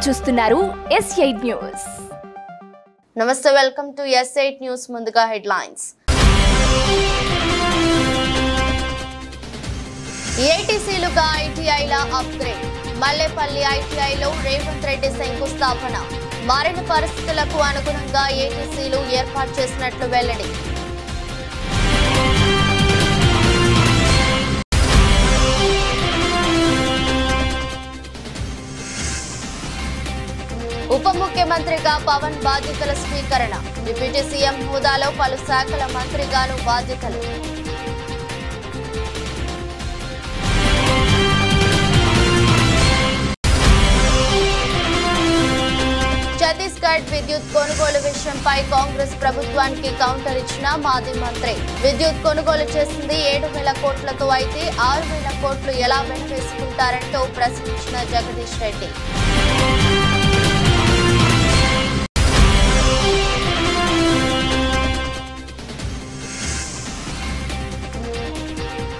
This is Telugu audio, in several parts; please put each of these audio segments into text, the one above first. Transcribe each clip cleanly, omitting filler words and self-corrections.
చూస్తున్నారు S8 న్యూస్. నమస్తే, వెల్కమ్ టు S8 న్యూస్. ముందుగా హెడ్లైన్స్. ఏటీసీలుగా ఐటీఐల అప్గ్రేడ్. మల్లేపల్లి ఐటీఐలో రేవంత్ రెడ్డి శంకుస్థాపన. మారిన పరిస్థితులకు అనుగుణంగా ఏటీసీలు ఏర్పాటు చేసినట్లు వెల్లడి. ఉప ముఖ్యమంత్రిగా పవన్ బాధ్యతల స్వీకరణ. డిప్యూటీ సీఎం హోదాలో పలు శాఖల మంత్రిగాను బాధ్యతలు. ఛత్తీస్గఢ్ విద్యుత్ కొనుగోలు విషయంపై కాంగ్రెస్ ప్రభుత్వానికి కౌంటర్ ఇచ్చిన మాజీ మంత్రి. విద్యుత్ కొనుగోలు చేసింది 7,000 కోట్లతో అయితే 6,000 కోట్లు ఎలా వెనవేసుకుంటారంటూ ప్రశ్నించిన జగదీష్ రెడ్డి.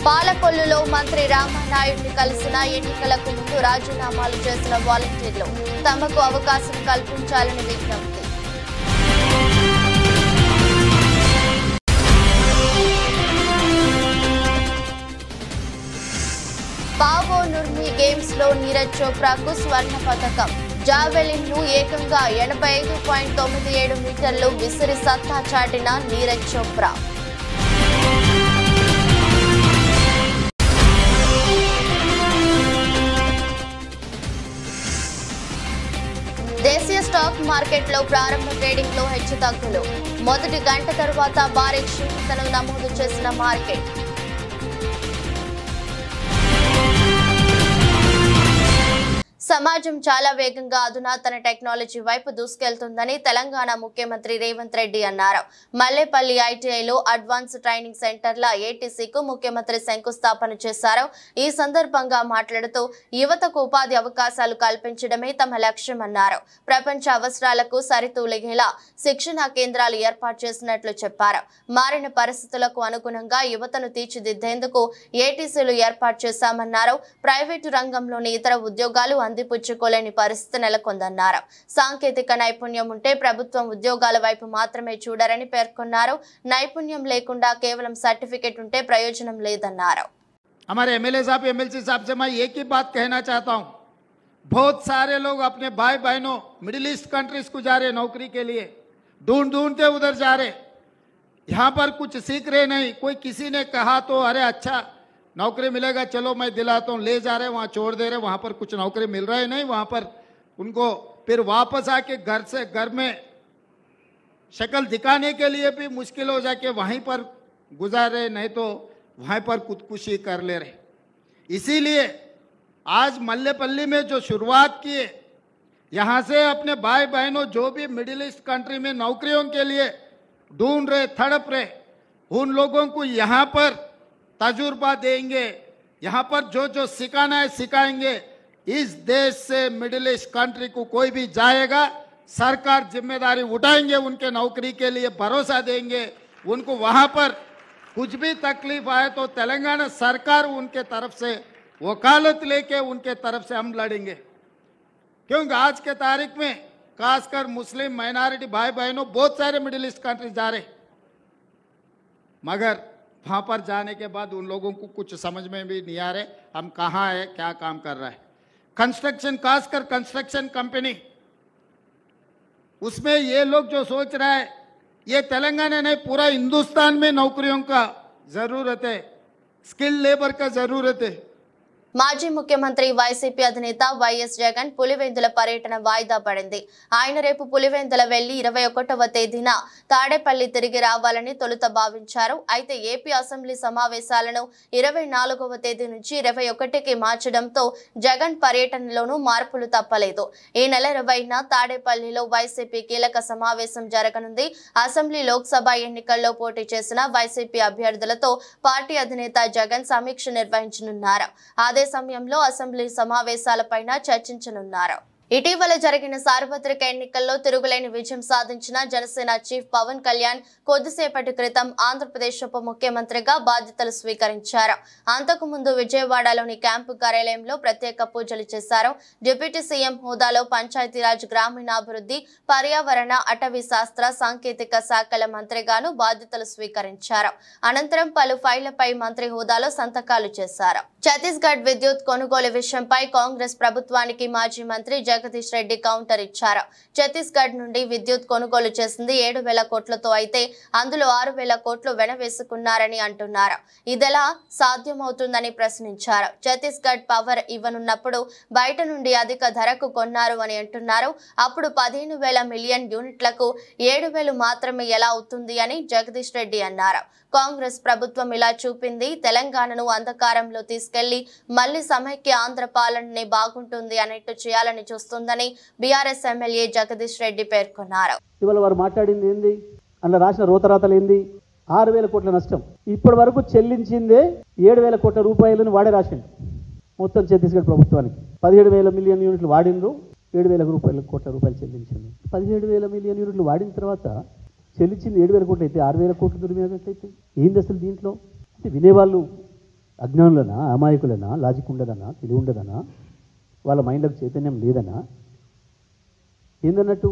పాలకొల్లులో మంత్రి రామానాయుడిని కలిసిన ఎన్నికలకు ముందు రాజీనామాలు చేసిన వాలంటీర్లు తమకు అవకాశం కల్పించాలని విజ్ఞప్తి. పావో నుర్మి గేమ్స్ లో నీరజ్ చోప్రాకు స్వర్ణ పథకం. జావెలిన్ ను ఏకంగా 85.97 మీటర్లు విసిరి సత్తా చాటిన నీరజ్ చోప్రా. దేశీయ స్టాక్ మార్కెట్లో ప్రారంభ ట్రేడింగ్ లో హెచ్చుతగ్గులు. మొదటి గంట తర్వాత భారీ క్షీణతను నమోదు చేసిన మార్కెట్. సమాజం చాలా వేగంగా అధునాతన టెక్నాలజీ వైపు దూసుకెళ్తుందని తెలంగాణ ముఖ్యమంత్రి రేవంత్ రెడ్డి అన్నారు. మల్లేపల్లి ఐటీఐలో అడ్వాన్స్ ట్రైనింగ్ సెంటర్ల ఏటీసీకు ముఖ్యమంత్రి శంకుస్థాపన చేశారు. ఈ సందర్భంగా మాట్లాడుతూ యువతకు ఉపాధి అవకాశాలు కల్పించడమే తమ లక్ష్యమన్నారు. ప్రపంచ అవసరాలకు సరితూలిగేలా శిక్షణా కేంద్రాలు ఏర్పాటు చేసినట్లు చెప్పారు. మారిన పరిస్థితులకు అనుగుణంగా యువతను తీర్చిదిద్దేందుకు ఏటీసీలు ఏర్పాటు చేశామన్నారు. ప్రైవేటు రంగంలోని ఇతర ఉద్యోగాలు అందిపుచ్చుకోలేని పరిస్థితి నెలకొందన్నారు. సాంకేతిక నైపుణ్యం ఉంటే ప్రభుత్వం ఉద్యోగాల వైపు మాత్రమే చూడరని పేర్కొన్నారు. నైపుణ్యం లేకుండా కేవలం సర్టిఫికెట్ ఉంటే ప్రయోజనం లేదన్నారు. हमारे एमएलए साहब एमएलसी साहब से मैं एक ही बात कहना चाहता हूं, बहुत सारे लोग अपने भाई बहनों मिडिल ईस्ट कंट्रीज को जा रहे नौकरी के लिए, ढूंढते उधर जा रहे, यहाँ पर कुछ सीख रहे नहीं. कोई किसी ने कहा तो अरे अच्छा नौकरी मिलेगा, चलो मैं दिलाता हूँ, ले जा रहे वहाँ छोड़ दे रहे, वहाँ पर कुछ नौकरी मिल रहा है नहीं, वहाँ पर उनको फिर वापस आके घर में शक्ल दिखाने के लिए भी मुश्किल हो जाके वहीं पर गुजार रहे, नहीं तो वहीं पर खुदकुशी कर ले रहे. इसीलिए आज मल्लेपल्ली में जो शुरुआत किए, यहाँ से अपने भाई बहनों जो भी मिडिल ईस्ट कंट्री में नौकरियों के लिए ढूंढ रहे, तड़प रहे, उन लोगों को यहाँ पर तजुर्बा देंगे, यहाँ पर जो जो सिखाना है सिखाएंगे. इस देश से मिडिल ईस्ट कंट्री को कोई भी जाएगा, सरकार जिम्मेदारी उठाएंगे, उनके नौकरी के लिए भरोसा देंगे. उनको वहाँ पर कुछ भी तकलीफ आए तो तेलंगाना सरकार उनके तरफ से वकालत लेके उनके तरफ से हम लड़ेंगे. क्योंकि आज के तारीख में खासकर मुस्लिम माइनॉरिटी भाई बहनों बहुत सारे मिडिल ईस्ट कंट्री जा रहे, मगर वहाँ पर जाने के बाद उन लोगों को कुछ समझ में भी नहीं आ रहे हम कहाँ है, क्या काम कर रहा है. कंस्ट्रक्शन, खासकर कंस्ट्रक्शन कंपनी, उसमें ये लोग जो सोच रहा है, ये तेलंगाना नहीं पूरा हिंदुस्तान में नौकरियों का ज़रूरत है, स्किल लेबर का ज़रूरत है. మాజీ ముఖ్యమంత్రి వైసీపీ అధినేత వైఎస్ జగన్ పులివెందుల పర్యటన వాయిదా పడింది. ఆయన రేపు పులివెందుల వెళ్లి 21వ తేదీన తాడేపల్లి తిరిగి రావాలని తొలుత భావించారు. అయితే ఏపీ అసెంబ్లీ సమావేశాలను 24వ తేదీ నుంచి 21కి మార్చడంతో జగన్ పర్యటనలోనూ మార్పులు తప్పలేదు. ఈ నెల 20న తాడేపల్లిలో వైసీపీ కీలక సమావేశం జరగనుంది. అసెంబ్లీ లోక్సభ ఎన్నికల్లో పోటీ చేసిన వైసీపీ అభ్యర్థులతో పార్టీ అధినేత జగన్ సమీక్ష నిర్వహించనున్నారు. అదే సమయంలో అసెంబ్లీ సమావేశాలపైన చర్చించనున్నారు. ఇటీవల జరిగిన సార్వత్రిక ఎన్నికల్లో తిరుగులేని విజయం సాధించిన జనసేన చీఫ్ పవన్ కళ్యాణ్ కొద్దిసేపటి క్రితం ఆంధ్రప్రదేశ్ ఉప ముఖ్యమంత్రిగా బాధ్యతలు స్వీకరించారు. అంతకుముందు విజయవాడలోని క్యాంపు కార్యాలయంలో ప్రత్యేక పూజలు చేశారు. డిప్యూటీ సీఎం హోదాలో పంచాయతీరాజ్, గ్రామీణాభివృద్ధి, పర్యావరణ, అటవీ శాస్త్ర, సాంకేతిక శాఖల మంత్రిగాను బాధ్యతలు స్వీకరించారు. అనంతరం పలు ఫైళ్లపై మంత్రి హోదాలో సంతకాలు చేశారు. ఛత్తీస్గఢ్ విద్యుత్ కొనుగోలు విషయంపై కాంగ్రెస్ ప్రభుత్వానికి మాజీ మంత్రి జగదీష్ రెడ్డి కౌంటర్ ఇచ్చారు. ఛత్తీస్గఢ్ నుండి విద్యుత్ కొనుగోలు చేసింది 7,000 కోట్లతో అయితే అందులో 6,000 కోట్లు వెనవేసుకున్నారని అంటున్నారు. ఇదెలా సాధ్యమవుతుందని ప్రశ్నించారు. ఛత్తీస్గఢ్ పవర్ ఇవ్వనున్నప్పుడు బయట నుండి అధిక ధరకు కొన్నారు అని అంటున్నారు. అప్పుడు 15,000 మిలియన్ యూనిట్లకు 7,000 మాత్రమే ఎలా అవుతుంది అని జగదీష్ రెడ్డి అన్నారు. కాంగ్రెస్ ప్రభుత్వం ఇలా చూపింది తెలంగాణను అంధకారంలో తీసుకెళ్లి మళ్లీ సమైక్య ఆంధ్ర పాలననే బాగుంటుంది అన్నట్టు చేయాలని చూస్తుందని బీఆర్ఎస్ ఎమ్మెల్యే జగదీష్ రెడ్డి పేర్కొన్నారు. ఇవాళ వారు మాట్లాడింది ఏంది, అందులో రాసిన రోతరాతలు ఏంది? 6,000 కోట్ల నష్టం. ఇప్పటి వరకు చెల్లించిందే 7,000 కోట్ల రూపాయలను వాడే రాసిండు మొత్తం ఛత్తీస్గఢ్ ప్రభుత్వానికి. 17,000 మిలియన్ యూనిట్లు వాడిండ్రు, 7,000 కోట్ల రూపాయలు చెల్లించింది. 17,000 మిలియన్ యూనిట్లు వాడిన తర్వాత చెల్లించింది 7,000 కోట్లు అయితే 6,000 కోట్లు దుర్వినియోగట్లయితే ఏంది అసలు దీంట్లో? అంటే వినేవాళ్ళు అజ్ఞానులనా, అమాయకులనా, లాజిక్ ఉండదనా, తెలివి ఉండదనా, వాళ్ళ మైండ్లకు చైతన్యం లేదనా, ఏందన్నట్టు?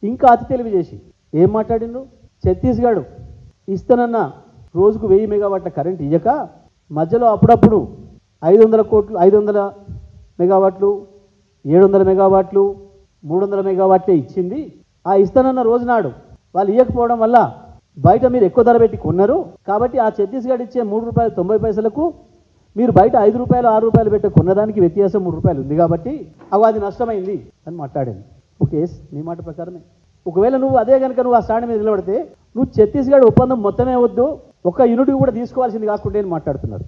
ఇంకా అతి తెలివి చేసి ఏం మాట్లాడిండ్రు? ఛత్తీస్గఢ్ ఇస్తానన్న రోజుకు 1000 మెగావాట్ల కరెంట్ ఇయ్యక మధ్యలో అప్పుడప్పుడు 500 మెగావాట్లు, 700 మెగావాట్లు, 300 మెగావాట్లే ఇచ్చింది. ఆ ఇస్తానన్న రోజునాడు వాళ్ళు ఇవ్వకపోవడం వల్ల బయట మీరు ఎక్కువ ధర పెట్టి కొన్నారు కాబట్టి ఆ ఛత్తీస్గఢ్ ఇచ్చే ₹3.90 మీరు బయట ₹5, ₹6 పెట్టి కొన్నదానికి వ్యత్యాసం ₹3 ఉంది కాబట్టి అది నష్టమైంది అని మాట్లాడింది. ఓకే, నీ మాట ప్రకారమే. ఒకవేళ నువ్వు అదే కనుక నువ్వు ఆ స్టాండ్ మీద నిలబడితే నువ్వు ఛత్తీస్గఢ్ ఒప్పందం మొత్తమే వద్దు, ఒక్క యూనిట్ కూడా తీసుకోవాల్సింది కాకుంటే అని మాట్లాడుతున్నారు.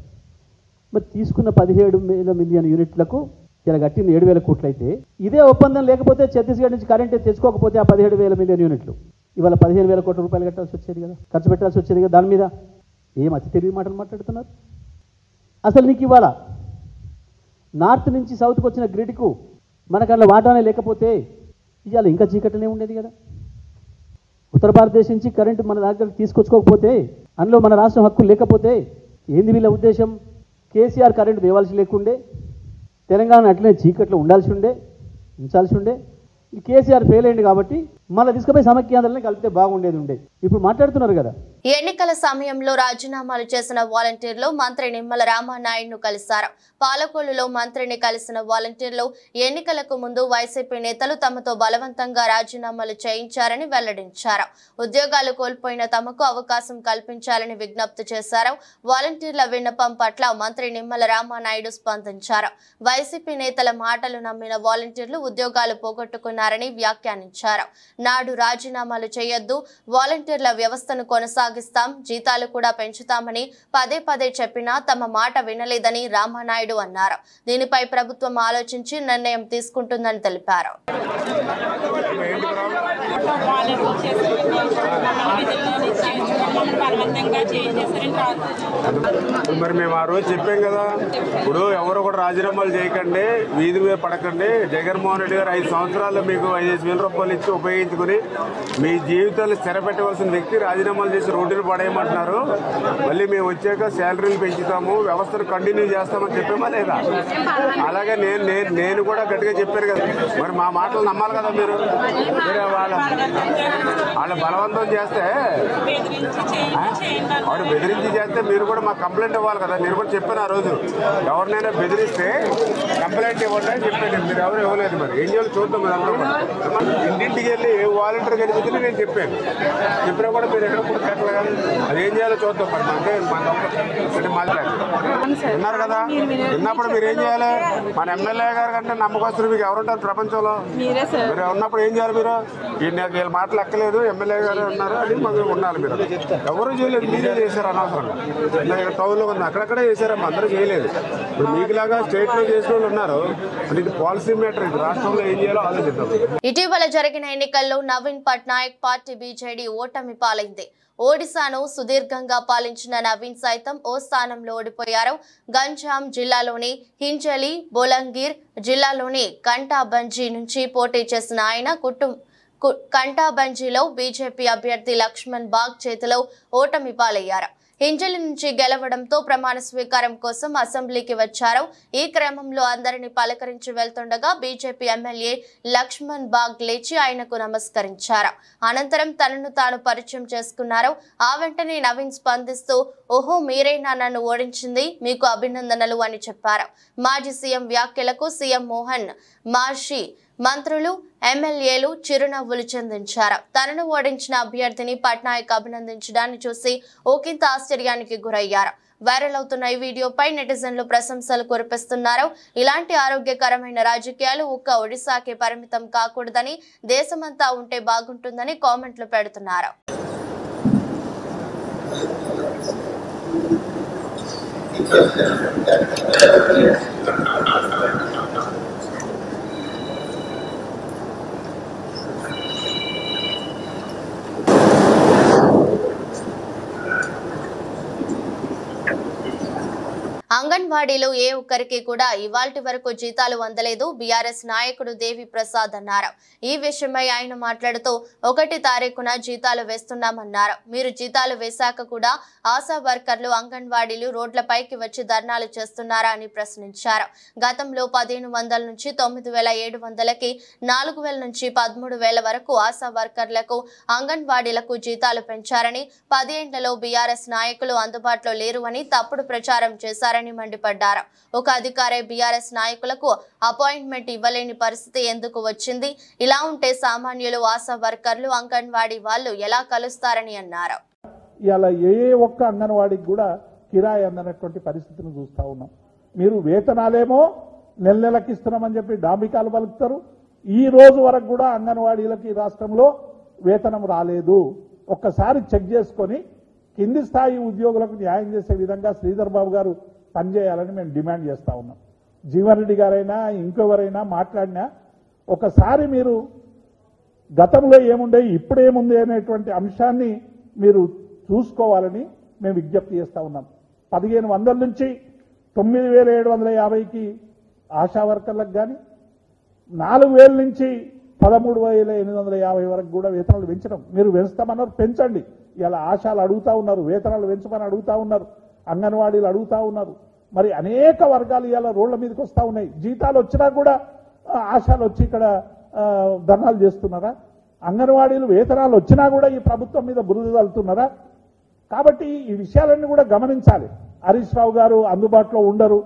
మరి తీసుకున్న 17,000 మిలియన్ యూనిట్లకు ఇలా కట్టింది 7,000 కోట్లు అయితే ఇదే ఒప్పందం లేకపోతే ఛత్తీస్గఢ్ నుంచి కరెంట్ తెచ్చుకోకపోతే ఆ 17,000 మిలియన్ యూనిట్లు ఇవాళ 15,000 కోట్ల రూపాయలు కట్టాల్సి వచ్చేది కదా, ఖర్చు పెట్టాల్సి వచ్చేది కదా. దాని మీద ఏం అతి తెలివి మాటలు మాట్లాడుతున్నారు? అసలు నీకు ఇవాళ నార్త్ నుంచి సౌత్కి వచ్చిన గ్రిడ్కు మనకు అలా వాటానే లేకపోతే ఇవాళ ఇంకా చీకటనే ఉండేది కదా. ఉత్తర భారతదేశం నుంచి కరెంటు మన దగ్గర తీసుకొచ్చుకోకపోతే అందులో మన రాష్ట్రం హక్కు లేకపోతే ఏంది వీళ్ళ ఉద్దేశం? కేసీఆర్ కరెంటు తేవాల్సి లేకుండే, తెలంగాణ అట్లనే చీకట్లో ఉంచాల్సి ఉండే. కేసీఆర్ ఫెయిల్ అయింది కాబట్టి మళ్ళీ తీసుకుపోయి సమైక్యాంధ్రని కలిపితే బాగుండేది. ఇప్పుడు మాట్లాడుతున్నారు కదా. ఎన్నికల సమయంలో రాజీనామాలు చేసిన వాలంటీర్లు మంత్రి నిమ్మల రామానాయుడును కలిశారు. పాలకొల్లులో మంత్రిని కలిసిన వాలంటీర్లు ఎన్నికలకు ముందు వైసీపీ నేతలు తమతో బలవంతంగా రాజీనామాలు చేయించారని వెల్లడించారు. ఉద్యోగాలు కోల్పోయిన తమకు అవకాశం కల్పించాలని విజ్ఞప్తి చేశారు. వాలంటీర్ల విన్నపం పట్ల మంత్రి నిమ్మల రామానాయుడు స్పందించారు. వైసీపీ నేతల మాటలు నమ్మిన వాలంటీర్లు ఉద్యోగాలు పోగొట్టుకున్నారని వ్యాఖ్యానించారు. నాడు రాజీనామాలు చేయొద్దు, వాలంటీర్ల వ్యవస్థను కొనసాగిస్తాం, జీతాలు కూడా పెంచుతామని పదే చెప్పినా తమ మాట వినలేదని రామానాయుడు అన్నారు. దీనిపై ప్రభుత్వం ఆలోచించి నిర్ణయం తీసుకుంటుందని తెలిపారు. మరి మేము ఆ రోజు చెప్పాం కదా, ఇప్పుడు ఎవరు కూడా రాజీనామాలు చేయకండి, వీధి మీద పడకండి. జగన్మోహన్ రెడ్డి గారు 5 సంవత్సరాలు మీకు 5,000 రూపాయలు ఇచ్చి ఉపయోగించుకుని మీ జీవితాలు స్థిరపెట్టవలసిన వ్యక్తి రాజీనామాలు చేసి రోడ్డును పడేయమంటున్నారు. మళ్ళీ మేము వచ్చాక శాలరీలు పెంచుతాము, వ్యవస్థను కంటిన్యూ చేస్తామని చెప్పామా లేదా? అలాగే నేను కూడా గట్టిగా చెప్పాను కదా. మరి మా మాటలు నమ్మాలి కదా మీరు. వాళ్ళు బలవంతం చేస్తే, వాడు బెదిరించి చేస్తే మీరు కూడా మాకు కంప్లైంట్ ఇవ్వాలి కదా. నేను కూడా చెప్పాను ఆ రోజు, ఎవరినైనా బెదిరిస్తే కంప్లైంట్ ఇవ్వండి అని చెప్పాను. మీరు ఎవరు ఇవ్వలేదు. మరి ఏం చేయాలి చూద్దాం. మీరు అందరూ ఇంటింటికి వెళ్ళి ఏ వాలంటీర్ కలిసి నేను చెప్పినా కూడా మీరు ఎక్కడ కూడా పెట్టలేదు. అది ఏం చేయాలో చూద్దాం. మరి మాట్లాడి విన్నారు కదా. విన్నప్పుడు మీరు ఏం చేయాలి? మన ఎమ్మెల్యే గారు కంటే నమ్మకస్తులు మీకు ఎవరుంటారు ప్రపంచంలో? మీరు ఉన్నప్పుడు ఏం చేయాలి? మీరు వీళ్ళ మాటలు ఎక్కలేదు, ఎమ్మెల్యే గారు ఉన్నారు అని మాకు ఉండాలి. చేసింది కదా, ఎవరు చేయలేదు, మీరే చేశారు అనవసరంగా. ఇక్కడ టౌన్లో ఉంది, అక్కడక్కడే చేశారమ్మా, అందరూ చేయలేదు. ఇప్పుడు మీకులాగా స్టేట్లో చేసిన వాళ్ళు ఉన్నారు. అంటే ఇది పాలసీ మ్యాటర్, ఇది రాష్ట్రంలో ఏం చేయాలో ఆలోచిద్దాం. ఇటీవల జరిగిన ఎన్నికల్లో నవీన్ పట్నాయక్ పార్టీ బీజేడీ ఓటమి పాలైంది. ఒడిశాను సుదీర్ఘంగా పాలించిన నవీన్ సైతం ఓ స్థానంలో ఓడిపోయారు. గంజాం జిల్లాలోని హింజలి, బొలంగీర్ జిల్లాలోని కంటాబంజీ నుంచి పోటీ చేసిన ఆయన కంటాబంజీలో బీజేపీ అభ్యర్థి లక్ష్మణ్ బాగ్ చేతిలో ఓటమి పాలయ్యారు. హింజలి నుంచి గెలవడంతో ప్రమాణ స్వీకారం కోసం అసెంబ్లీకి వచ్చారు. ఈ క్రమంలో అందరినీ పలకరించి వెళ్తుండగా బీజేపీ ఎమ్మెల్యే లక్ష్మణ్ బాగ్ లేచి ఆయనకు నమస్కరించారు. అనంతరం తనను తాను పరిచయం చేసుకున్నారు. ఆ వెంటనే నవీన్ స్పందిస్తూ, ఓహో మీరేనా నన్ను ఓడించింది, మీకు అభినందనలు అని చెప్పారు. మాజీ సీఎం వ్యాఖ్యలకు సీఎం మోహన్ మార్షి, మంత్రులు, ఎమ్మెల్యేలు చిరునవ్వులు చెందించారు. తనను ఓడించిన అభ్యర్థిని పట్నాయక్ అభినందించడాన్ని చూసి ఒకంత ఆశ్చర్యానికి గురయ్యారు. వైరల్ అవుతున్న ఈ వీడియోపై నెటిజన్లు ప్రశంసలు కురిపిస్తున్నారు. ఇలాంటి ఆరోగ్యకరమైన రాజకీయాలు ఒక్క ఒడిశాకే పరిమితం కాకూడదని, దేశమంతా ఉంటే బాగుంటుందని కామెంట్లు పెడుతున్నారు. అంగన్వాడీలో ఏ ఒక్కరికి కూడా ఇవాల్టి వరకు జీతాలు అందలేదు. బీఆర్ఎస్ నాయకుడు దేవి ప్రసాద్ అన్నారు. ఈ విషయమై ఆయన మాట్లాడుతూ 1 తారీఖున జీతాలు వేస్తున్నామన్నారు. మీరు జీతాలు వేశాక కూడా ఆశా వర్కర్లు, అంగన్వాడీలు రోడ్లపైకి వచ్చి ధర్నాలు చేస్తున్నారా అని ప్రశ్నించారు. గతంలో 1500 నుంచి 9700కి, 4000 నుంచి 13000 వరకు ఆశా వర్కర్లకు, అంగన్వాడీలకు జీతాలు పెంచారని, 10 ఏళ్లలో బీఆర్ఎస్ నాయకులు అందుబాటులో లేరు అని తప్పుడు ప్రచారం చేశారని మండిపడ్డారు. ఒక అధికారి బీఆర్ఎస్ నాయకులకు అపాయింట్మెంట్ ఇవ్వలేని పరిస్థితి ఎందుకు వచ్చింది? ఇలా ఉంటే సామాన్యులు, ఆశా వర్కర్లు, అంగన్వాడీ వాళ్ళు ఎలా కలుస్తారని అన్నారు. ఇలా ఏ ఒక్క అంగన్వాడీకి కూడా కిరాయి అందనటువంటి పరిస్థితిని చూస్తా ఉన్నాం. మీరు వేతనాలేమో నెలకి ఇస్తున్నామని చెప్పి డాంబికాలు పలుకుతారు. ఈ రోజు వరకు కూడా అంగన్వాడీలకి రాష్ట్రంలో వేతనం రాలేదు. ఒక్కసారి చెక్ చేసుకొని కింది స్థాయి ఉద్యోగులకు న్యాయం చేసే విధంగా శ్రీధర్ బాబు గారు పనిచేయాలని మేము డిమాండ్ చేస్తా ఉన్నాం. జీవన్ రెడ్డి గారైనా ఇంకెవరైనా మాట్లాడినా ఒకసారి మీరు గతంలో ఏముండే ఇప్పుడు ఏముంది అనేటువంటి అంశాన్ని మీరు చూసుకోవాలని మేము విజ్ఞప్తి చేస్తా ఉన్నాం. 1500 నుంచి 9750కి ఆశా వర్కర్లకు కానీ, 4000 నుంచి 13,850 వరకు కూడా వేతనాలు పెంచడం. మీరు పెంచుతామన్నారు, పెంచండి. ఇలా ఆశాలు అడుగుతా ఉన్నారు, వేతనాలు పెంచమని అడుగుతా ఉన్నారు, అంగన్వాడీలు అడుగుతా ఉన్నారు. మరి అనేక వర్గాలు ఇలా రోడ్ల మీదకి వస్తూ ఉన్నాయి. జీతాలు వచ్చినా కూడా ఆశాలు వచ్చి ఇక్కడ ధర్నాలు చేస్తున్నారా? అంగన్వాడీలు వేతనాలు వచ్చినా కూడా ఈ ప్రభుత్వం మీద బురద చల్లుతున్నారా? కాబట్టి ఈ విషయాలన్నీ కూడా గమనించాలి. హరీష్ రావు గారు అందుబాటులో ఉండరు,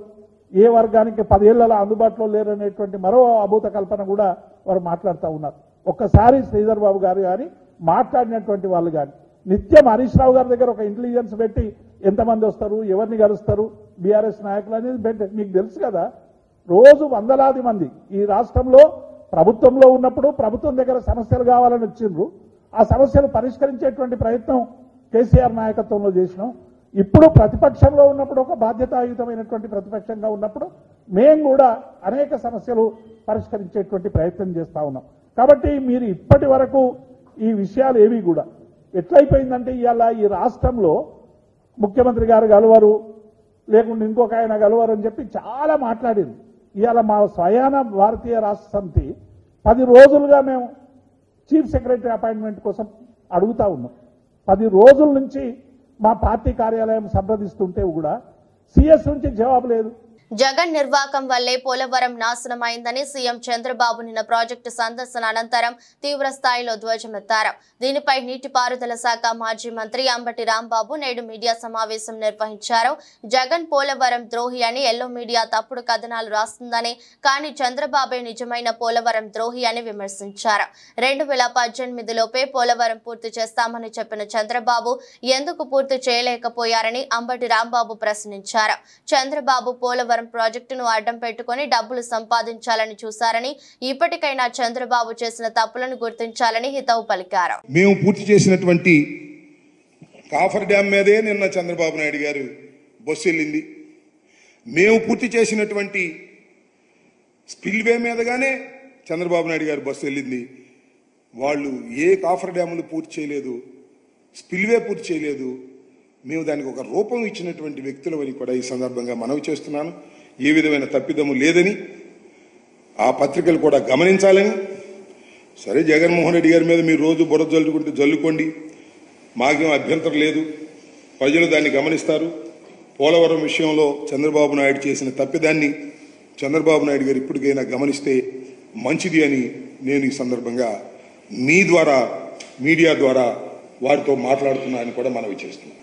ఏ వర్గానికి 10 ఏళ్లలో అందుబాటులో లేరనేటువంటి మరో అభూత కల్పన కూడా వారు మాట్లాడుతూ ఉన్నారు. ఒక్కసారి శ్రీధర్ బాబు గారు కానీ, మాట్లాడినటువంటి వాళ్ళు కానీ నిత్యం హరీష్ రావు గారి దగ్గర ఒక ఇంటెలిజెన్స్ పెట్టి ఎంతమంది వస్తారు, ఎవరిని కలుస్తారు బీఆర్ఎస్ నాయకులు అనేది మీకు తెలుసు కదా. రోజు వందలాది మంది ఈ రాష్ట్రంలో ప్రభుత్వంలో ఉన్నప్పుడు ప్రభుత్వం దగ్గర సమస్యలు కావాలని వచ్చిండ్రు. ఆ సమస్యలు పరిష్కరించేటువంటి ప్రయత్నం కేసీఆర్ నాయకత్వంలో చేసినాం. ఇప్పుడు ప్రతిపక్షంలో ఉన్నప్పుడు, ఒక బాధ్యతాయుతమైనటువంటి ప్రతిపక్షంగా ఉన్నప్పుడు మేము కూడా అనేక సమస్యలు పరిష్కరించేటువంటి ప్రయత్నం చేస్తా ఉన్నాం. కాబట్టి మీరు ఇప్పటి వరకు ఈ విషయాలు ఏవి కూడా ఎట్లయిపోయిందంటే, ఇవాళ ఈ రాష్ట్రంలో ముఖ్యమంత్రి గారు గలవరు, లేకుంటే ఇంకొక ఆయన గలవరు అని చెప్పి చాలా మాట్లాడింది. ఇవాళ మా స్వయాన భారతీయ రాష్ట్ర సమితి 10 రోజులుగా మేము చీఫ్ సెక్రటరీ అపాయింట్మెంట్ కోసం అడుగుతా ఉన్నాం. 10 రోజుల నుంచి మా పార్టీ కార్యాలయం సంప్రదిస్తుంటే కూడా సిఎస్ నుంచి జవాబు లేదు. జగన్ నిర్వాకం వల్లే పోలవరం నాశనమైందని సీఎం చంద్రబాబు నిన్న ప్రాజెక్టు సందర్శన అనంతరం తీవ్ర స్థాయిలో ధ్వజమెత్తారు. దీనిపై నీటిపారుదల శాఖ మాజీ మంత్రి అంబటి రాంబాబు నేడు మీడియా సమావేశం నిర్వహించారు. జగన్ పోలవరం ద్రోహి అని ఎల్లో మీడియా తప్పుడు కథనాలు రాస్తుందని, కానీ చంద్రబాబే నిజమైన పోలవరం ద్రోహి అని విమర్శించారు. 2018లోపే పోలవరం పూర్తి చేస్తామని చెప్పిన చంద్రబాబు ఎందుకు పూర్తి చేయలేకపోయారని అంబటి రాంబాబు ప్రశ్నించారు. చంద్రబాబు పోలవరం ప్రాజెక్టును అడ్డం పెట్టుకుని డబ్బులు సంపాదించాలని చూశారని, ఇప్పటికైనా చంద్రబాబు చేసిన తప్పులను గుర్తించాలని హితవు పలికారు. మేము పూర్తి చేసినటువంటి కాఫర్ డ్యామ్ మీదే నిన్న చంద్రబాబు నాయుడు గారు బస్సు వెళ్ళింది. మేము పూర్తి చేసినటువంటి స్పిల్వే మీదగానే చంద్రబాబు నాయుడు గారు బస్సు వెళ్ళింది. వాళ్ళు ఏ కాఫర్ డ్యాములు పూర్తి చేయలేదు, స్పిల్వే పూర్తి చేయలేదు. మేము దానికి ఒక రూపం ఇచ్చినటువంటి వ్యక్తులమని కూడా ఈ సందర్భంగా మనవి చేస్తున్నాను. ఏ విధమైన తప్పిదము లేదని ఆ పత్రికలు కూడా గమనించాలని. సరే, జగన్మోహన్ రెడ్డి గారి మీద మీరు రోజు బురద జల్లుకోండి, మాకేం అభ్యంతరం లేదు. ప్రజలు దాన్ని గమనిస్తారు. పోలవరం విషయంలో చంద్రబాబు నాయుడు చేసిన తప్పిదాన్ని చంద్రబాబు నాయుడు గారు ఇప్పటికైనా గమనిస్తే మంచిది అని నేను ఈ సందర్భంగా మీ ద్వారా, మీడియా ద్వారా వారితో మాట్లాడుతున్నానని కూడా మనవి చేస్తున్నాను.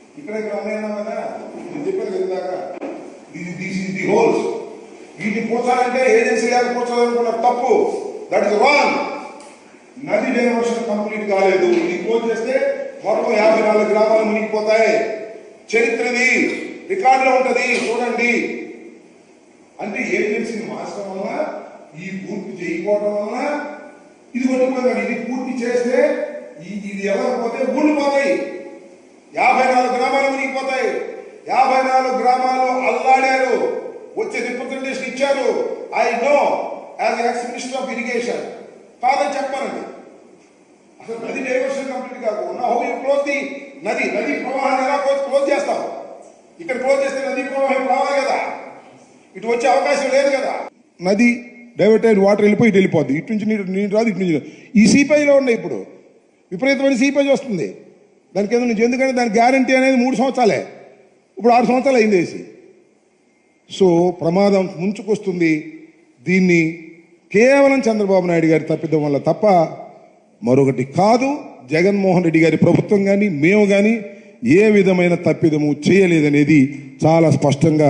వీటిని పోచాలంటే ఏజెన్సీ లేక పోచాలనుకున్నారు, తప్పు. That is wrong. నది డైవర్షన్ కంప్లీట్ కాలేదు. ఇది క్లోజ్ చేస్తే మొత్తం 54 గ్రామాలు మునిగిపోతాయి. చరిత్రది రికార్డులో ఉంటది, చూడండి. అంటే ఏజెన్సీని మార్చడం వల్ల, ఈ పూర్తి చేయకపోవడం వల్ల ఇది కొట్టుకుపోయింది. ఇది పూర్తి చేస్తే ఇది ఎవరు పోతే ఊళ్ళు పోతాయి. 54 గ్రామాలు మునిగిపోతాయి. 54 గ్రామాలు అల్లాడారు. వచ్చే రిప్రజెంటేషన్ ఇచ్చారు. I know as ex minister of irrigation. కాదని చెప్పానండి. అసలు నది డైవర్షన్ కంప్లీట్ కాకుండా హౌ యూ క్లోజ్ ది నది ప్రవాహాన్ని ఎలా క్లోజ్ చేస్తాం? ఇక్కడ క్లోజ్ చేస్తే నది ప్రవాహం రావాలి కదా, ఇటు వచ్చే అవకాశం లేదు కదా. నది డైవర్ట్ అయిన వాటర్ వెళ్ళిపోయి ఇటు వెళ్ళిపోద్ది. ఇటు నుంచి నీరు రాదు, ఇటు నుంచి. ఈ సీపేజ్లో ఉన్నాయి ఇప్పుడు విపరీతమైన సీపేజ్ వస్తుంది. దానికి ఏదో నుంచి, ఎందుకంటే దాని గ్యారంటీ అనేది 3 సంవత్సరాలే. ఇప్పుడు 6 సంవత్సరాలు అయింది వేసి. సో ప్రమాదం ముంచుకొస్తుంది. దీన్ని కేవలం చంద్రబాబు నాయుడు గారి తప్పిదం వల్ల తప్ప మరొకటి కాదు. జగన్మోహన్ రెడ్డి గారి ప్రభుత్వం కానీ మేము కానీ ఏ విధమైన తప్పిదము చేయలేదనేది చాలా స్పష్టంగా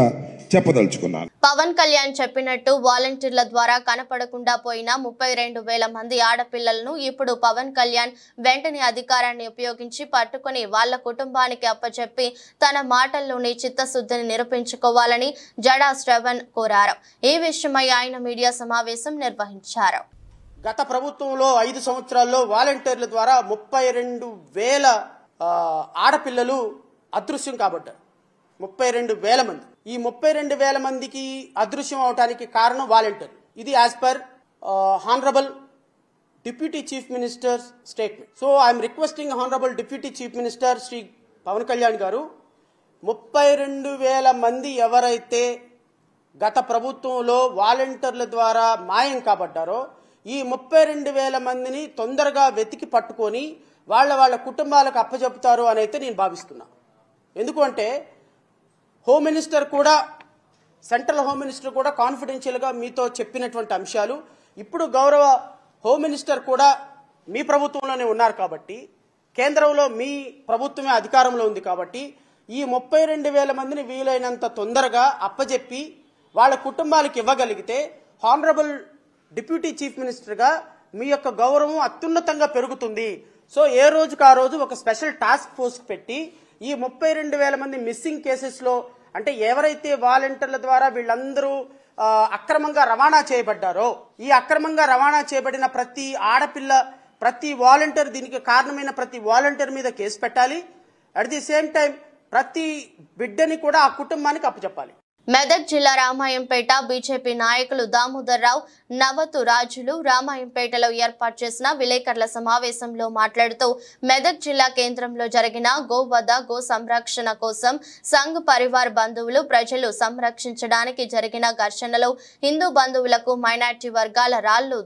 చెప్పదలుచుకున్నాను. పవన్ కళ్యాణ్ చెప్పినట్టు వాలంటీర్ల ద్వారా కనపడకుండా పోయిన 32,000 మంది ఆడపిల్లలను ఇప్పుడు పవన్ కళ్యాణ్ వెంటనే అధికారాన్ని ఉపయోగించి పట్టుకుని వాళ్ల కుటుంబానికి అప్పచెప్పి తన మాటల్లోని చిత్తశుద్ధిని నిరూపించుకోవాలని జడా శ్రవణ్ కోరారు. ఈ విషయమై ఆయన మీడియా సమావేశం నిర్వహించారు. గత ప్రభుత్వంలో 5 సంవత్సరాల్లో వాలంటీర్ల ద్వారా 32,000 ఆడపిల్లలు అదృశ్యం కాబడ్డారు. 32,000 మంది. ఈ 32,000 మందికి అదృశ్యం అవడానికి కారణం వాలంటీర్. ఇది as per honourable deputy chief minister statement. So I'm requesting honourable deputy chief minister Shri Pawan Kalyan గారు, 32,000 మంది ఎవరైతే గత ప్రభుత్వంలో వాలంటీర్ల ద్వారా మాయం కాబడ్డారో ఈ 32,000 మందిని తొందరగా వెతికి పట్టుకొని వాళ్ళ కుటుంబాలకు అప్పచెప్తారు అని అయితే నేను భావిస్తున్నా. ఎందుకంటే హోమ్ మినిస్టర్ కూడా, సెంట్రల్ హోమ్ మినిస్టర్ కూడా కాన్ఫిడెన్షియల్గా మీతో చెప్పినటువంటి అంశాలు ఇప్పుడు గౌరవ హోమ్ మినిస్టర్ కూడా మీ ప్రభుత్వంలోనే ఉన్నారు కాబట్టి, కేంద్రంలో మీ ప్రభుత్వమే అధికారంలో ఉంది కాబట్టి ఈ 32,000 మందిని వీలైనంత తొందరగా అప్పచెప్పి వాళ్ళ కుటుంబాలకు ఇవ్వగలిగితే హానరబుల్ డిప్యూటీ చీఫ్ మినిస్టర్గా మీ యొక్క గౌరవం అత్యున్నతంగా పెరుగుతుంది. సో ఏ రోజుకు ఆ రోజు ఒక స్పెషల్ టాస్క్ ఫోర్స్ పెట్టి ఈ 32,000 మంది మిస్సింగ్ కేసెస్లో, అంటే ఎవరైతే వాలంటీర్ల ద్వారా వీళ్ళందరూ అక్రమంగా రవాణా చేయబడ్డారో ఈ అక్రమంగా రవాణా చేయబడిన ప్రతి ఆడపిల్ల, ప్రతి వాలంటీర్, దీనికి కారణమైన ప్రతి వాలంటీర్ మీద కేసు పెట్టాలి. అట్ ది సేమ్ టైం ప్రతి బిడ్డని కూడా ఆ కుటుంబానికి అప్పచెప్పాలి. మెదక్ జిల్లా రామాయంపేట బీజేపీ నాయకులు దామోదర్ రావు, నవతు రాజులు రామాయంపేటలో ఏర్పాటు చేసిన విలేకరుల సమావేశంలో మాట్లాడుతూ మెదక్ జిల్లా కేంద్రంలో జరిగిన గోవధ, గో సంరక్షణ కోసం సంఘ్ పరివార్ బంధువులు ప్రజలు సంరక్షించడానికి జరిగిన ఘర్షణలో హిందూ బంధువులకు మైనార్టీ వర్గాల రాళ్లు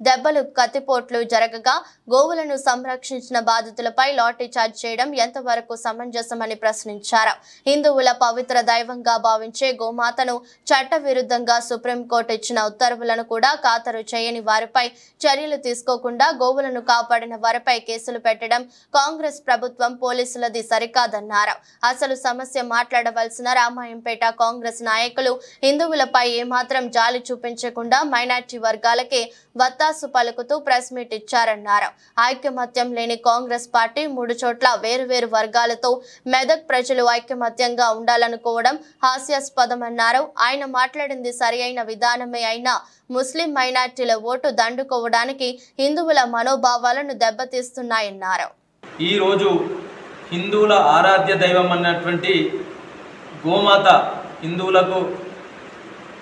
దెబ్బలు కత్తిపోట్లు జరగగా గోవులను సంరక్షించిన బాధితులపై లాఠీ చార్జ్ చేయడం ఎంతవరకు సమంజసమని ప్రశ్నించారు. హిందువుల పవిత్ర దైవంగా భావించే గోమాతను చట్టవిరుద్ధంగా సుప్రీంకోర్టు ఇచ్చిన ఉత్తర్వులను కూడా ఖాతరు చేయని వారిపై చర్యలు తీసుకోకుండా గోవులను కాపాడిన వారిపై కేసులు పెట్టడం కాంగ్రెస్ ప్రభుత్వం, పోలీసులది సరికాదన్నారు. అసలు సమస్య మాట్లాడవలసిన రామాయంపేట కాంగ్రెస్ నాయకులు హిందువులపై ఏమాత్రం జాలి చూపించకుండా మైనార్టీ వర్గాలకే వత్తాసు పలుకుతూ ప్రెస్ మీట్ ఇచ్చారన్నారు. ఐకమత్యం లేని కాంగ్రెస్ పార్టీ 3 చోట్ల వేరువేరు వర్గాలతో మెదక్ ప్రజలు ఐకమత్యంగా ఉండాలనుకోవడం హాస్యాస్పదమన్నారు. ఆయన మాట్లాడింది సరియైన విధానమే అయినా ముస్లిం మైనార్టీల ఓటు దండుకోవడానికి హిందువుల మనోభావాలను దెబ్బతీస్తున్నాయన్నారు. ఈ రోజు హిందువుల ఆరాధ్య దైవం అన్నటువంటి గోమాత హిందువులకు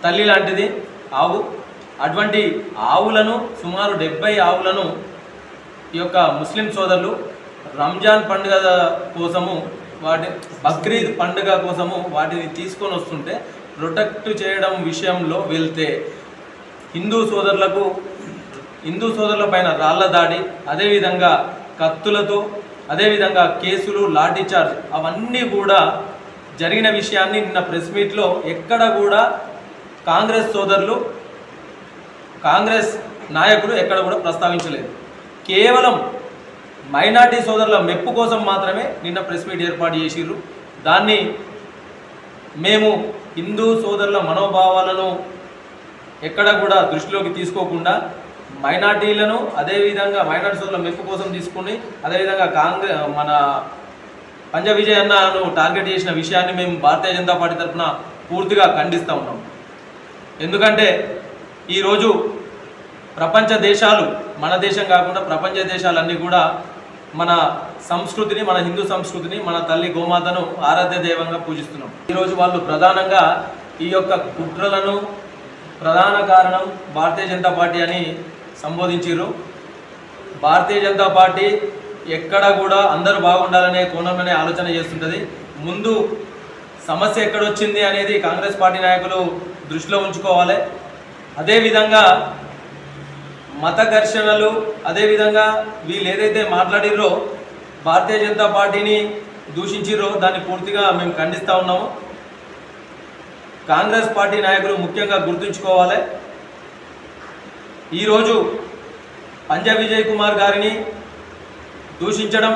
తల్లి లాంటిది ఆవు. అటువంటి ఆవులను సుమారు 70 ఆవులను ఈ యొక్క ముస్లిం సోదరులు రంజాన్ పండుగ కోసము బక్రీద్ పండుగ కోసము వాటిని తీసుకొని వస్తుంటే ప్రొటెక్ట్ చేయడం విషయంలో వెళ్తే హిందూ సోదరుల పైన రాళ్ల దాడి, అదేవిధంగా కత్తులతో, అదేవిధంగా కేసులు, లాఠీచార్జ్ అవన్నీ కూడా జరిగిన విషయాన్ని నిన్న ప్రెస్ మీట్లో ఎక్కడ కూడా కాంగ్రెస్ నాయకులు ఎక్కడ కూడా ప్రస్తావించలేదు. కేవలం మైనార్టీ సోదరుల మెప్పు కోసం మాత్రమే నిన్న ప్రెస్ మీట్ ఏర్పాటు చేసిర్రు. దాన్ని మేము హిందూ సోదరుల మనోభావాలను ఎక్కడ కూడా దృష్టిలోకి తీసుకోకుండా మైనార్టీలను అదేవిధంగా మైనార్టీ సోదరుల మెప్పు కోసం తీసుకుని అదేవిధంగా మన పంజా విజయ్ అన్నను టార్గెట్ చేసిన విషయాన్ని మేము భారతీయ జనతా పార్టీ తరఫున పూర్తిగా ఖండిస్తూ ఉన్నాం. ఎందుకంటే ఈరోజు ప్రపంచ దేశాలు, మన దేశం కాకుండా ప్రపంచ దేశాలన్నీ కూడా మన సంస్కృతిని, మన హిందూ సంస్కృతిని, మన తల్లి గోమాతను ఆరాధ్య దైవంగా పూజిస్తున్నాం. ఈరోజు వాళ్ళు ప్రధానంగా ఈ యొక్క కుట్రలను ప్రధాన కారణం భారతీయ జనతా పార్టీ అని సంబోధించారు. భారతీయ జనతా పార్టీ ఎక్కడ కూడా అందరూ బాగుండాలనే కోణంలోనే ఆలోచన చేస్తుంటుంది. ముందు సమస్య ఎక్కడొచ్చింది అనేది కాంగ్రెస్ పార్టీ నాయకులు దృష్టిలో ఉంచుకోవాలి. అదేవిధంగా మత ఘర్షణలు, అదేవిధంగా వీళ్ళు ఏదైతే మాట్లాడిర్రో భారతీయ జనతా పార్టీని దూషించిర్రో దాన్ని పూర్తిగా మేము ఖండిస్తూ ఉన్నాము. కాంగ్రెస్ పార్టీ నాయకులు ముఖ్యంగా గుర్తుంచుకోవాలి, ఈరోజు పంజా విజయ్ కుమార్ గారిని దూషించడం,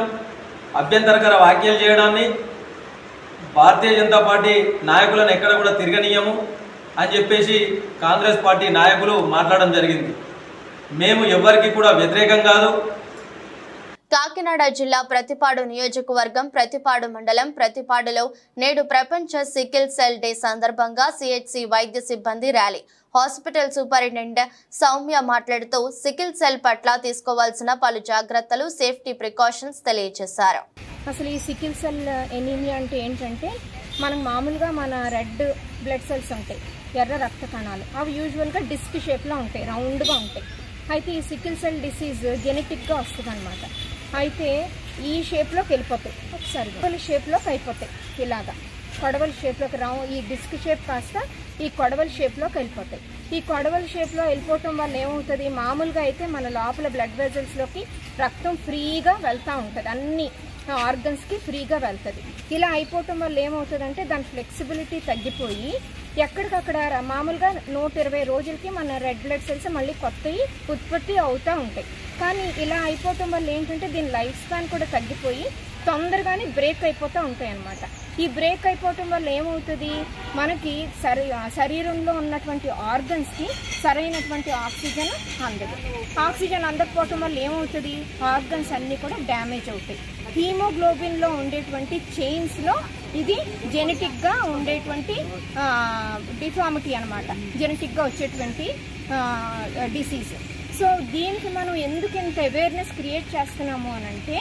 అభ్యంతరకర వ్యాఖ్యలు చేయడాన్ని భారతీయ జనతా పార్టీ నాయకులను ఎక్కడ కూడా తిరగనీయము అని చెప్పేసి కాంగ్రెస్ పార్టీ నాయకులు మాట్లాడడం జరిగింది. మేము ఎవరికి కూడా వ్యతిరేకం కాదు. కాకినాడ జిల్లా ప్రతిపాడు నియోజకవర్గం ప్రతిపాడు మండలం ప్రతిపాడులో నేడు ప్రపంచ సికిల్ సెల్ డే సందర్భంగా సిహెచ్సి వైద్య సిబ్బంది ర్యాలీ. హాస్పిటల్ సూపరింటెండెంట్ సౌమ్య మాట్లాడుతూ సికిల్ సెల్ పట్ల తీసుకోవాల్సిన పలు జాగ్రత్తలు, సేఫ్టీ ప్రికాషన్స్ తెలియజేశారు. అసలు ఈ సికిల్ సెల్ ఎనీమియా అంటే ఏంటంటే మనకు మామూలుగా మన రెడ్ బ్లడ్ సెల్స్ ఉంటాయి, ఎర్ర రక్త కణాలు, అవి యూజువల్గా డిస్క్ షేప్లో ఉంటాయి, రౌండ్గా ఉంటాయి. అయితే ఈ సికిల్ సెల్ డిసీజ్ జెనెటిక్గా వస్తుంది అనమాట. అయితే ఈ షేప్లోకి వెళ్ళిపోతాయి, ఒకసారి షేప్లోకి అయిపోతాయి, ఇలాగా కొడవల షేప్లోకి ఈ డిస్క్ షేప్ కాస్త ఈ కొడవల షేప్లోకి వెళ్ళిపోతాయి. ఈ కొడవల షేప్లో వెళ్ళిపోవటం వల్ల ఏమవుతుంది, మామూలుగా అయితే మన లోపల బ్లడ్ వెజల్స్లోకి రక్తం ఫ్రీగా వెళ్తూ ఉంటుంది, అన్ని ఆర్గన్స్కి ఫ్రీగా వెళ్తుంది. ఇలా అయిపోవటం వల్ల ఏమవుతుందంటే దాని ఫ్లెక్సిబిలిటీ తగ్గిపోయి ఎక్కడికక్కడ మామూలుగా 120 రోజులకి మన రెడ్ బ్లడ్ సెల్స్ మళ్ళీ కొత్తవి ఉత్పత్తి అవుతూ ఉంటాయి. కానీ ఇలా అయిపోవటం వల్ల ఏంటంటే దీని లైఫ్ స్పాన్ కూడా తగ్గిపోయి తొందరగానే బ్రేక్ అయిపోతూ ఉంటాయి అన్నమాట. ఈ బ్రేక్ అయిపోవటం వల్ల ఏమవుతుంది, మనకి శరీరంలో ఉన్నటువంటి ఆర్గన్స్కి సరైనటువంటి ఆక్సిజన్ అందదు. ఆక్సిజన్ అందకపోవటం వల్ల ఏమవుతుంది, ఆర్గన్స్ అన్నీ కూడా డ్యామేజ్ అవుతాయి. హీమోగ్లోబిన్లో ఉండేటువంటి చైన్స్లో ఇది జెనెటిక్గా ఉండేటువంటి డిఫార్మిటీ అనమాట, జెనెటిక్గా వచ్చేటువంటి డిసీజ్. సో దీనికి మనం ఎందుకు ఇంత అవేర్నెస్ క్రియేట్ చేస్తున్నాము అనంటే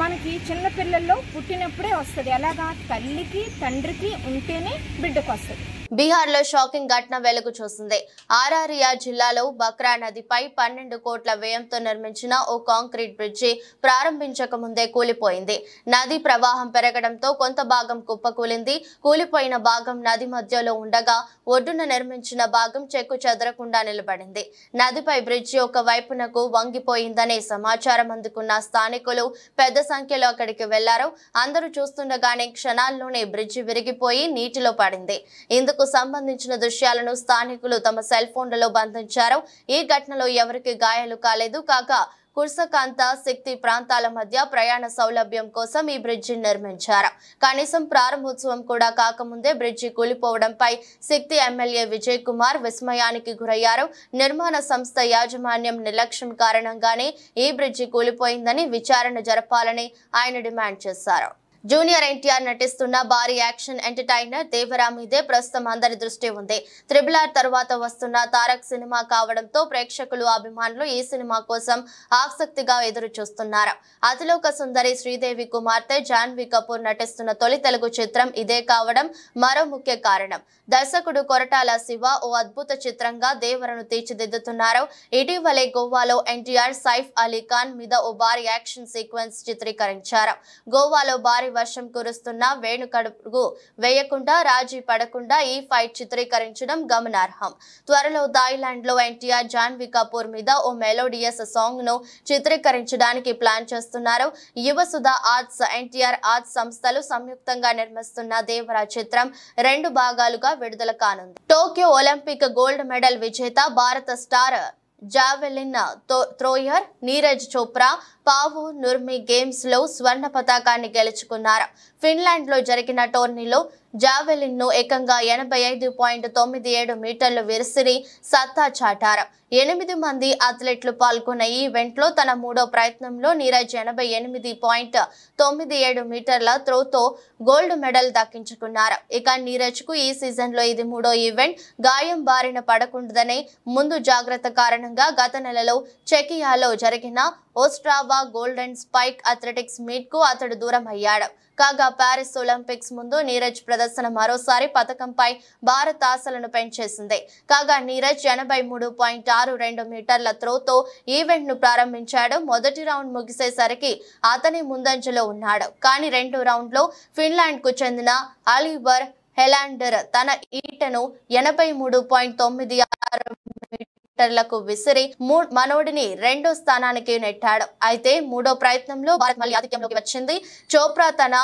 మనకి చిన్నపిల్లల్లో పుట్టినప్పుడే వస్తుంది, అలాగా తల్లికి తండ్రికి ఉంటేనే బిడ్డకు వస్తుంది. బీహార్లో షాకింగ్ ఘటన వెలుగు చూసింది. ఆరారియా జిల్లాలో బక్రా నదిపై 12 కోట్ల వ్యయంతో నిర్మించిన ఓ కాంక్రీట్ బ్రిడ్జి ప్రారంభించక ముందే కూలిపోయింది. నది ప్రవాహం పెరగడంతో కొంత భాగం కుప్పకూలింది. కూలిపోయిన భాగం నది మధ్యలో ఉండగా ఒడ్డున నిర్మించిన భాగం చెక్కు చెదరకుండా నిలబడింది. నదిపై బ్రిడ్జి ఒక వైపునకు వంగిపోయిందనే సమాచారం అందుకున్న స్థానికులు పెద్ద సంఖ్యలో అక్కడికి వెళ్లారు. అందరూ చూస్తుండగానే క్షణాల్లోనే బ్రిడ్జి విరిగిపోయి నీటిలో పడింది. ఇందుకు సంబంధించిన దృశ్యాలను స్థానికులు తమ సెల్ ఫోన్లలో బంధించారు. ఈ ఘటనలో ఎవరికి గాయాలు కాలేదు. కాగా కుర్సకాంత శక్తి ప్రాంతాల మధ్య ప్రయాణ సౌలభ్యం కోసం ఈ బ్రిడ్జి నిర్మించారు. కనీసం ప్రారంభోత్సవం కూడా కాకముందే బ్రిడ్జి కూలిపోవడంపై శక్తి ఎమ్మెల్యే విజయ్ కుమార్ విస్మయానికి గురయ్యారు. నిర్మాణ సంస్థ యాజమాన్యం నిర్లక్ష్యం కారణంగానే ఈ బ్రిడ్జి కూలిపోయిందని విచారణ జరపాలని ఆయన డిమాండ్ చేశారు. జూనియర్ ఎన్టీఆర్ నటిస్తున్న భారీ యాక్షన్ ఎంటర్టైనర్ దేవరా మీదే ప్రస్తుతం అందరి దృష్టి ఉంది. RRR తర్వాత వస్తున్న తారక్ సినిమా కావడంతో ప్రేక్షకులు అభిమానులు ఈ సినిమా కోసం ఆసక్తిగా ఎదురు చూస్తున్నారు. అతిలోక సుందరి శ్రీదేవి కుమార్తె జాన్వీ కపూర్ నటిస్తున్న తొలి తెలుగు చిత్రం ఇదే కావడం మరో ముఖ్య కారణం. దర్శకుడు కొరటాల శివ ఓ అద్భుత చిత్రంగా దేవరను తీర్చిదిద్దుతున్నారు. ఇటీవలే గోవాలో ఎన్టీఆర్ సైఫ్ అలీ ఖాన్ మీద ఓ భారీ యాక్షన్ సీక్వెన్స్ చిత్రీకరించారు. గోవాలో భారీ వర్షం కురుస్తున్న వేణుకడుగు వేయకుండా రాజీ పడకుండా ఈ ఫైట్ చిత్రీకరించడం గమనార్హం. త్వరలో థాయిలాండ్ లో ఎన్టీఆర్ జాన్వీ కపూర్ మీద ఓ మెలోడియస్ సాంగ్ ను చిత్రీకరించడానికి ప్లాన్ చేస్తున్నారు. యువసుధ ఆర్ట్స్, ఎన్టీఆర్ ఆర్ట్స్ సంస్థలు సంయుక్తంగా నిర్మిస్తున్న దేవరా చిత్రం 2 భాగాలుగా విడుదల కానుంది. టోక్యో ఒలింపిక్ గోల్డ్ మెడల్ విజేత భారత star javelin thrower Neeraj Chopra పావు నుర్మి గేమ్స్ లో స్వర్ణ పతాకాన్ని గెలుచుకున్నారు. ఫిన్లాండ్ లో జరిగిన టోర్నీలో జావెలిన్ ను ఏకంగా 85.97 మీటర్లు విసిరి సత్తా చాటారు. 8 మంది అథ్లెట్లు పాల్గొన్న ఈ ఈవెంట్ లో తన 3వ ప్రయత్నంలో నీరజ్ 88.97 మీటర్ల త్రోతో గోల్డ్ మెడల్ దక్కించుకున్నారు. ఇక నీరజ్ కు ఈ సీజన్ లో ఇది 3వ ఈవెంట్. గాయం బారిన పడకుండానే ముందు జాగ్రత్త కారణంగా గత నెలలో చెకియాలో జరిగిన Ostrava golden spike athletics meet కు అతడు దూరం అయ్యాడు. కాగా పారిస్ ఒలింపిక్స్ ముందు నీరజ్ ప్రదర్శన మరోసారి పతకంపై భారత్ ఆశలను పెంచేసింది. కాగా నీరజ్ 83.62 మీటర్ల త్రోతో ఈవెంట్ ను ప్రారంభించాడు. మొదటి రౌండ్ ముగిసేసరికి అతని ముందంజలో ఉన్నాడు. కానీ 2వ రౌండ్ లో ఫిన్లాండ్ కు చెందిన ఆలివర్ హెలాండర్ తన ఈటను 83.96 మీటర్లకు విసిరి మనోడిని 2వ స్థానానికి నెట్టాడు. అయితే 3వ ప్రయత్నంలో భారత్ మళ్లీ ఆధిక్యంలోకి వచ్చింది. చోప్రా తన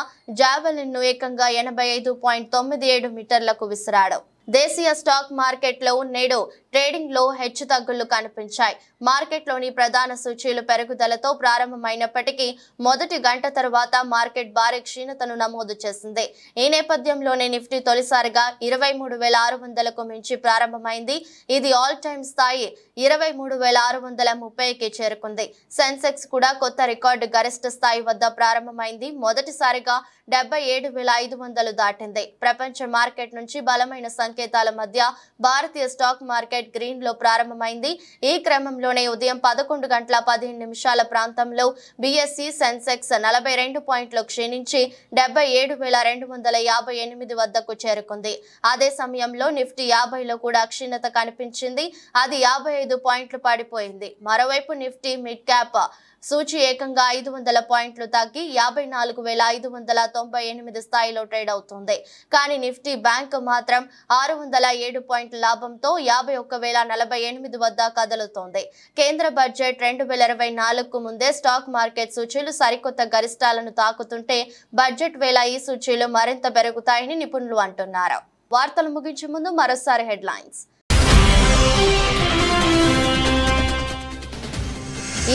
జావెలిన్ ను ఏకంగా 85.97 మీటర్లకు విసిరాడు. దేశీయ స్టాక్ మార్కెట్లో నేడు ట్రేడింగ్ లో హెచ్చుతగ్గులు కనిపించాయి. మార్కెట్లోని ప్రధాన సూచీలు పెరుగుదలతో ప్రారంభమైనప్పటికీ మొదటి గంట తర్వాత మార్కెట్ భారీ క్షీణతను నమోదు చేసింది. ఈ నేపథ్యంలోనే నిఫ్టీ తొలిసారిగా 23,600కు మించి ప్రారంభమైంది. ఇది ఆల్ టైమ్ స్థాయి 23,630కి చేరుకుంది. సెన్సెక్స్ కూడా కొత్త రికార్డు గరిష్ట స్థాయి వద్ద ప్రారంభమైంది. మొదటిసారిగా 77,500 దాటింది. ప్రపంచ మార్కెట్ నుంచి బలమైన సంకేతాల మధ్య భారతీయ స్టాక్ మార్కెట్ గ్రీన్ లో ప్రారంభమైంది. ఈ క్రమంలోనే ఉదయం 11:15 ప్రాంతంలో BSE సెన్సెక్స్ 42 పాయింట్లు క్షీణించి 77,258 వద్దకు చేరుకుంది. అదే సమయంలో నిఫ్టీ 50లో కూడా క్షీణత కనిపించింది. అది 55 పాయింట్లు పడిపోయింది. మరోవైపు నిఫ్టీ మిడ్ క్యాప్ సూచి ఏకంగా 500 పాయింట్లు తగ్గి 54,598 స్థాయిలో ట్రేడ్ అవుతుంది. కానీ నిఫ్టీ బ్యాంక్ మాత్రం 607 పాయింట్ల లాభంతో 51,048 వద్ద కదులుతోంది. కేంద్ర బడ్జెట్ 2024కు ముందే స్టాక్ మార్కెట్ సూచీలు సరికొత్త గరిష్టాలను తాకుతుంటే బడ్జెట్ వేళ ఈ సూచీలు మరింత పెరుగుతాయని నిపుణులు అంటున్నారు. వార్తలు ముగించే ముందు మరోసారి హెడ్లైన్స్.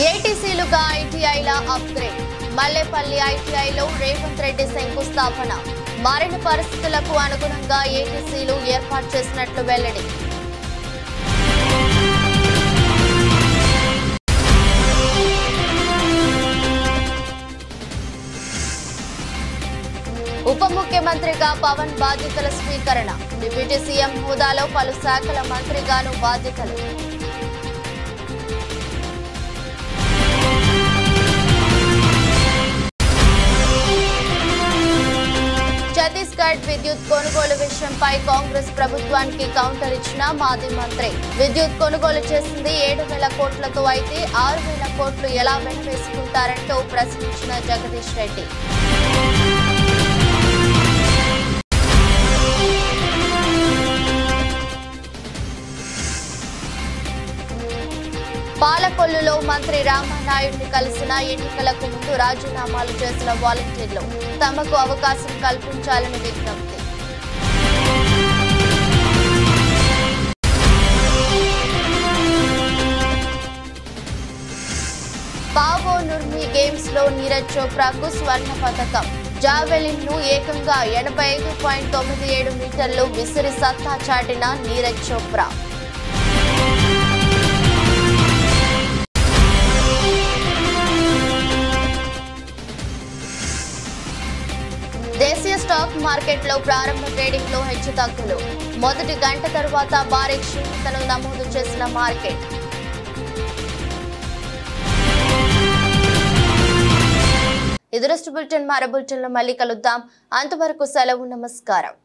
ఏటీసీలుగా ఐటీఐల అప్గ్రేడ్. మల్లేపల్లి ఐటీఐలో రేవంత్ రెడ్డి శంకుస్థాపన. మారిన పరిస్థితులకు అనుగుణంగా ఏటీసీలు ఏర్పాటు చేసినట్లు వెల్లడి. ఉప ముఖ్యమంత్రిగా పవన్ బాధ్యతల స్వీకరణ. డిప్యూటీ సీఎం హోదాలో పలు శాఖల మంత్రిగాను బాధ్యతలు. ఛత్తీస్గఢ్ విద్యుత్ కొనుగోలు విషయంపై కాంగ్రెస్ ప్రభుత్వానికి కౌంటర్ ఇచ్చిన మాజీ మంత్రి. విద్యుత్ కొనుగోలు చేసింది 7,000 కోట్లతో అయితే 6,000 కోట్లు ఎలా వెనవేసుకుంటారంటూ ప్రశ్నించిన జగదీష్ రెడ్డి. పాలకొల్లులో మంత్రి రామానాయుడిని కలిసిన ఎన్నికలకు ముందు రాజీనామాలు చేసిన వాలంటీర్లు తమకు అవకాశం కల్పించాలని విజ్ఞప్తి. పావో నుర్మి గేమ్స్ లో నీరజ్ చోప్రాకు స్వర్ణ పతకం. జావెలిన్ ను ఏకంగా 85.97 మీటర్లు విసిరి సత్తా చాటిన నీరజ్ చోప్రా. దేశీయ స్టాక్ మార్కెట్లో ప్రారంభ ట్రేడింగ్ లో హెచ్చుతగ్గులు. మొదటి గంట తర్వాత భారీ క్షీణతను నమోదు చేసిన మార్కెట్. ఇది బులెటిన్. మరో బులెటిన్లో మళ్ళీ కలుద్దాం. అంతవరకు సెలవు. నమస్కారం.